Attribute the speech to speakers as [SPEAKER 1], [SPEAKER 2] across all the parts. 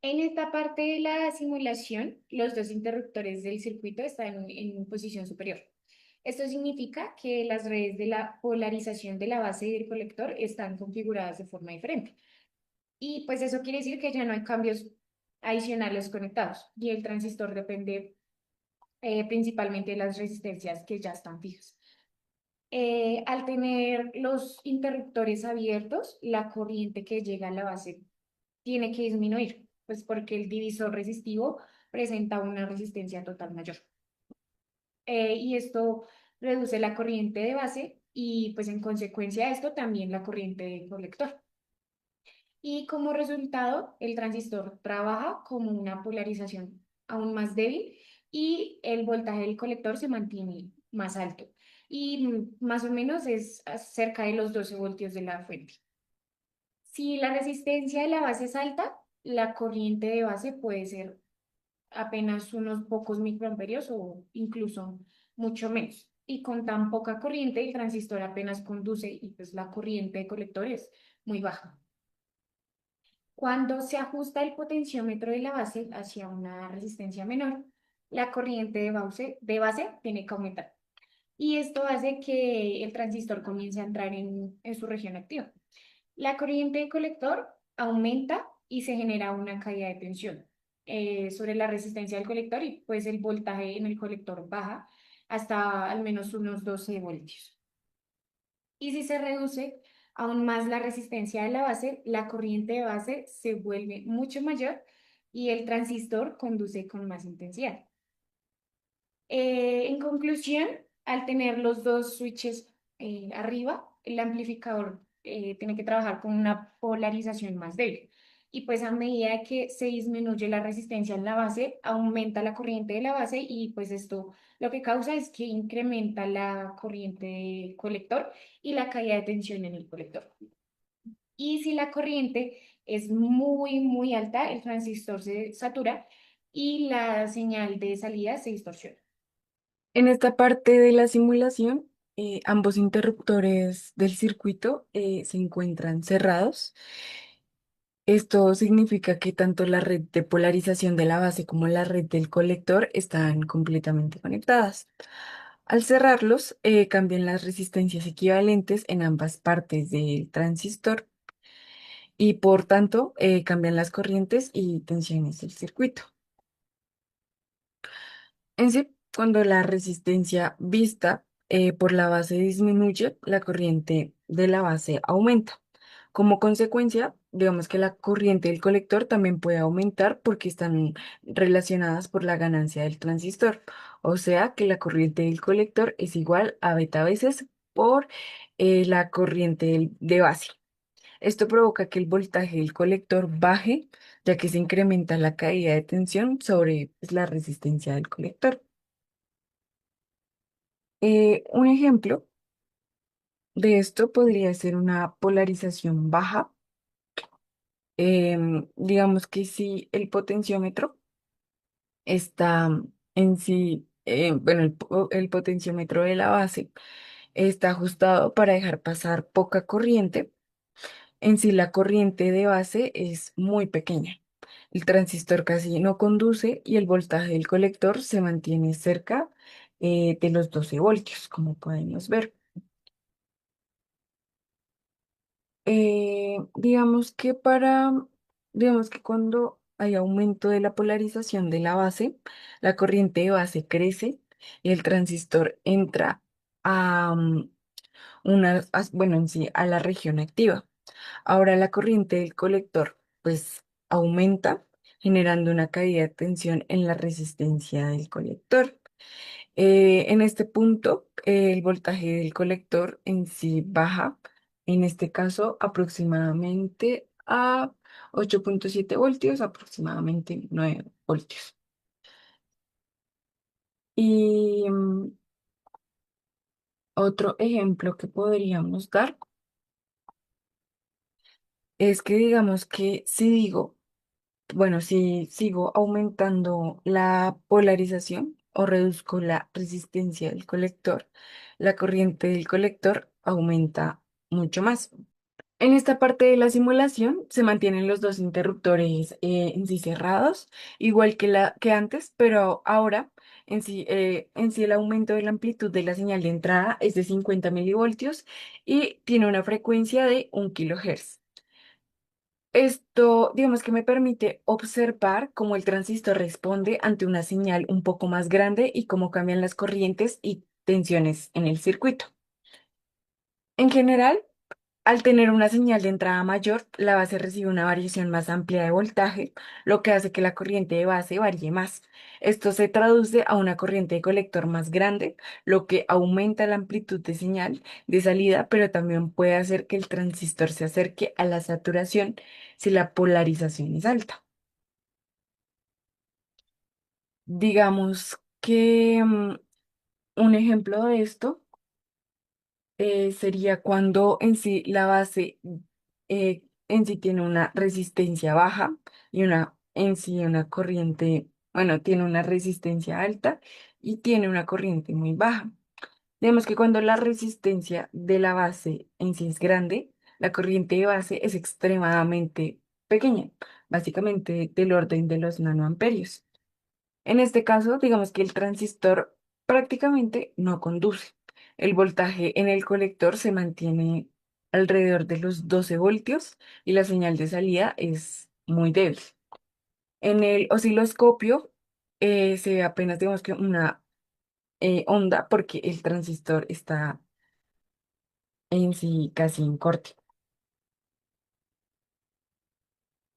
[SPEAKER 1] En esta parte de la simulación, los dos interruptores del circuito están en posición superior. Esto significa que las redes de la polarización de la base y del colector están configuradas de forma diferente. Y pues eso quiere decir que ya no hay cambios adicionales conectados y el transistor depende principalmente de las resistencias que ya están fijas. Al tener los interruptores abiertos, la corriente que llega a la base tiene que disminuir, pues porque el divisor resistivo presenta una resistencia total mayor. Y esto reduce la corriente de base y pues en consecuencia de esto también la corriente de colector. Y como resultado, el transistor trabaja como una polarización aún más débil y el voltaje del colector se mantiene más alto. Y más o menos es cerca de los 12 voltios de la fuente. Si la resistencia de la base es alta, la corriente de base puede ser apenas unos pocos microamperios o incluso mucho menos. Y con tan poca corriente, el transistor apenas conduce y pues la corriente de colector es muy baja. Cuando se ajusta el potenciómetro de la base hacia una resistencia menor, la corriente de base tiene que aumentar. Y esto hace que el transistor comience a entrar en su región activa. La corriente de colector aumenta y se genera una caída de tensión sobre la resistencia del colector y pues el voltaje en el colector baja hasta al menos unos 12 voltios. Y si se reduce aún más la resistencia de la base, la corriente de base se vuelve mucho mayor y el transistor conduce con más intensidad. En conclusión, al tener los dos switches arriba, el amplificador tiene que trabajar con una polarización más débil. Y pues a medida que se disminuye la resistencia en la base, aumenta la corriente de la base y pues esto lo que causa es que incrementa la corriente del colector y la caída de tensión en el colector. Y si la corriente es muy, muy alta, el transistor se satura y la señal de salida se distorsiona.
[SPEAKER 2] En esta parte de la simulación, ambos interruptores del circuito se encuentran cerrados. Esto significa que tanto la red de polarización de la base como la red del colector están completamente conectadas. Al cerrarlos, cambian las resistencias equivalentes en ambas partes del transistor y por tanto cambian las corrientes y tensiones del circuito. En sí, cuando la resistencia vista por la base disminuye, la corriente de la base aumenta. Como consecuencia, digamos que la corriente del colector también puede aumentar porque están relacionadas por la ganancia del transistor. O sea que la corriente del colector es igual a beta veces por la corriente de base. Esto provoca que el voltaje del colector baje, ya que se incrementa la caída de tensión sobre pues, la resistencia del colector. Un ejemplo de esto podría ser una polarización baja. Digamos que si el potenciómetro está en sí, bueno, el potenciómetro de la base está ajustado para dejar pasar poca corriente. En sí, la corriente de base es muy pequeña. El transistor casi no conduce y el voltaje del colector se mantiene cerca de los 12 voltios, como podemos ver. Digamos que cuando hay aumento de la polarización de la base, la corriente de base crece y el transistor entra a bueno, en sí, a la región activa. Ahora la corriente del colector, pues, aumenta, generando una caída de tensión en la resistencia del colector. En este punto, el voltaje del colector en sí baja, en este caso aproximadamente a 8,7 voltios, aproximadamente 9 voltios. Y otro ejemplo que podríamos dar es que digamos que si digo, bueno, si sigo aumentando la polarización o reduzco la resistencia del colector, la corriente del colector aumenta mucho más. En esta parte de la simulación se mantienen los dos interruptores en sí cerrados, igual que antes, pero ahora en sí el aumento de la amplitud de la señal de entrada es de 50 milivoltios y tiene una frecuencia de 1 kHz. Esto, digamos que me permite observar cómo el transistor responde ante una señal un poco más grande y cómo cambian las corrientes y tensiones en el circuito. En general, al tener una señal de entrada mayor, la base recibe una variación más amplia de voltaje, lo que hace que la corriente de base varíe más. Esto se traduce a una corriente de colector más grande, lo que aumenta la amplitud de señal de salida, pero también puede hacer que el transistor se acerque a la saturación si la polarización es alta. Digamos que un ejemplo de esto sería cuando en sí la base en sí tiene una resistencia baja y en sí una corriente, bueno, tiene una resistencia alta y tiene una corriente muy baja. Digamos que cuando la resistencia de la base en sí es grande, la corriente de base es extremadamente pequeña, básicamente del orden de los nanoamperios. En este caso, digamos que el transistor prácticamente no conduce. El voltaje en el colector se mantiene alrededor de los 12 voltios y la señal de salida es muy débil. En el osciloscopio se ve apenas, digamos que una onda porque el transistor está en sí casi en corte.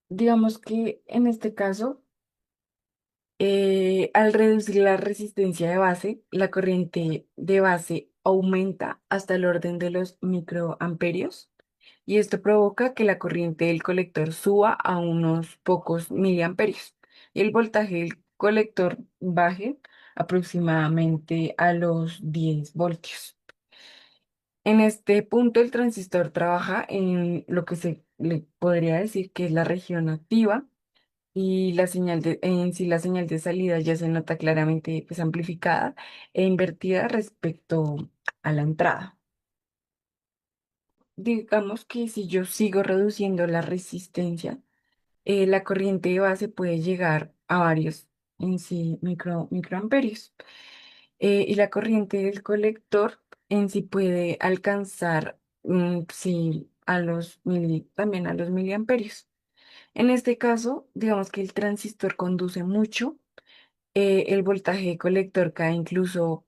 [SPEAKER 2] Digamos que en este caso al reducir la resistencia de base, la corriente de base aumenta hasta el orden de los microamperios y esto provoca que la corriente del colector suba a unos pocos miliamperios y el voltaje del colector baje aproximadamente a los 10 voltios. En este punto el transistor trabaja en lo que se le podría decir que es la región activa y en sí la señal de salida ya se nota claramente pues, amplificada e invertida respecto a la entrada. Digamos que si yo sigo reduciendo la resistencia, la corriente de base puede llegar a varios en sí microamperios. Y la corriente del colector en sí puede alcanzar sí, también a los miliamperios. En este caso, digamos que el transistor conduce mucho, el voltaje colector cae incluso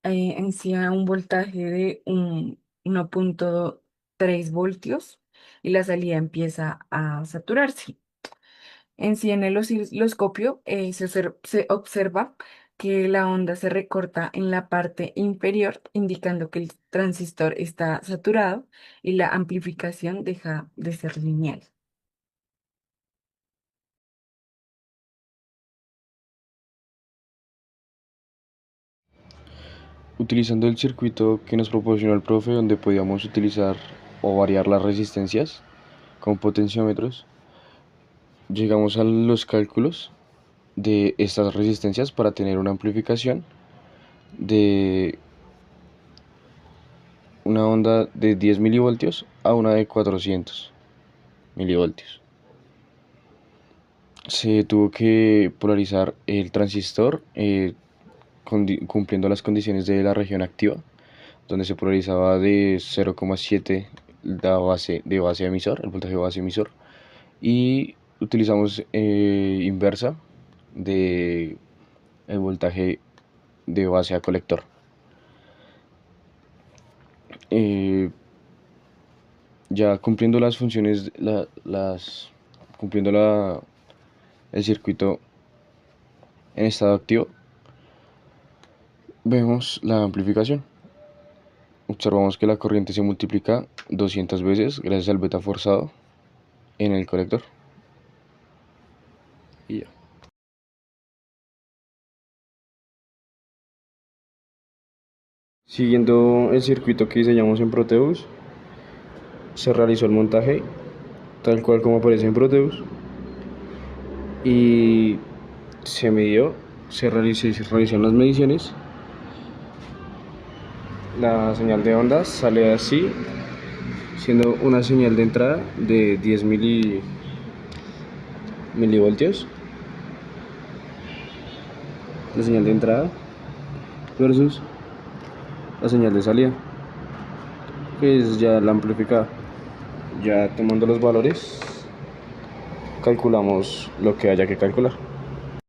[SPEAKER 2] en sí a un voltaje de 1,3 voltios y la salida empieza a saturarse. En sí, en el osciloscopio se observa que la onda se recorta en la parte inferior, indicando que el transistor está saturado y la amplificación deja de ser lineal.
[SPEAKER 3] Utilizando el circuito que nos proporcionó el profe, donde podíamos utilizar o variar las resistencias con potenciómetros, llegamos a los cálculos de estas resistencias para tener una amplificación de una onda de 10 milivoltios a una de 400 milivoltios. Se tuvo que polarizar el transistor cumpliendo las condiciones de la región activa, donde se polarizaba de 0,7 de base emisor, el voltaje de base emisor, y utilizamos inversa de el voltaje de base a colector. Eh, ya cumpliendo las funciones, cumpliendo el circuito en estado activo, vemos la amplificación. Observamos que la corriente se multiplica 200 veces gracias al beta forzado en el colector. Y ya. Siguiendo el circuito que diseñamos en Proteus, se realizó el montaje tal cual como aparece en Proteus y se midió, se realizaron las mediciones. La señal de ondas sale así siendo una señal de entrada de 10 milivoltios, la señal de entrada versus la señal de salida, que es ya la amplificada. Ya tomando los valores, calculamos lo que haya que calcular.